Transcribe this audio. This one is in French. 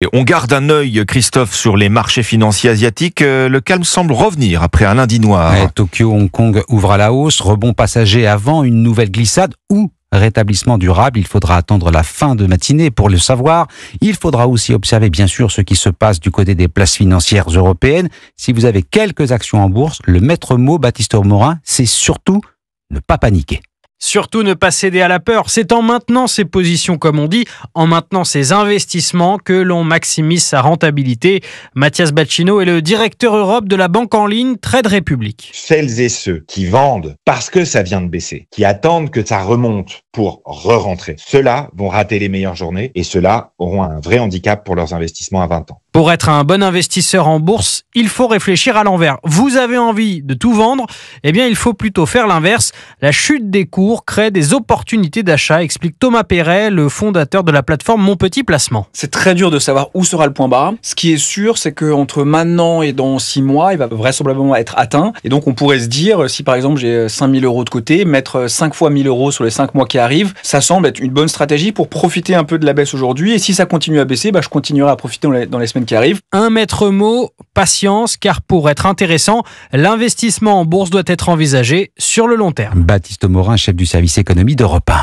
Et on garde un œil, Christophe, sur les marchés financiers asiatiques. Le calme semble revenir après un lundi noir. Ouais, Tokyo, Hong Kong ouvre à la hausse, rebond passager avant une nouvelle glissade ou rétablissement durable. Il faudra attendre la fin de matinée pour le savoir. Il faudra aussi observer bien sûr ce qui se passe du côté des places financières européennes. Si vous avez quelques actions en bourse, le maître mot Baptiste Morin, c'est surtout ne pas paniquer. Surtout ne pas céder à la peur. C'est en maintenant ses positions, comme on dit, en maintenant ses investissements que l'on maximise sa rentabilité. Mathias Bacchino est le directeur Europe de la banque en ligne Trade Republic. Celles et ceux qui vendent parce que ça vient de baisser, qui attendent que ça remonte pour re-rentrer, ceux-là vont rater les meilleures journées et ceux-là auront un vrai handicap pour leurs investissements à 20 ans. Pour être un bon investisseur en bourse, il faut réfléchir à l'envers. Vous avez envie de tout vendre, eh bien il faut plutôt faire l'inverse. La chute des cours crée des opportunités d'achat, explique Thomas Perret, le fondateur de la plateforme Mon Petit Placement. C'est très dur de savoir où sera le point bas. Ce qui est sûr, c'est qu'entre maintenant et dans 6 mois, il va vraisemblablement être atteint. Et donc on pourrait se dire, si par exemple j'ai 5 000 euros de côté, mettre 5 fois 1 000 euros sur les 5 mois qui arrivent, ça semble être une bonne stratégie pour profiter un peu de la baisse aujourd'hui. Et si ça continue à baisser, je continuerai à profiter dans les semaines qui arrivent. Un maître mot, patience, car pour être intéressant, l'investissement en bourse doit être envisagé sur le long terme. Baptiste Morin, chef du service économie d'Europe 1.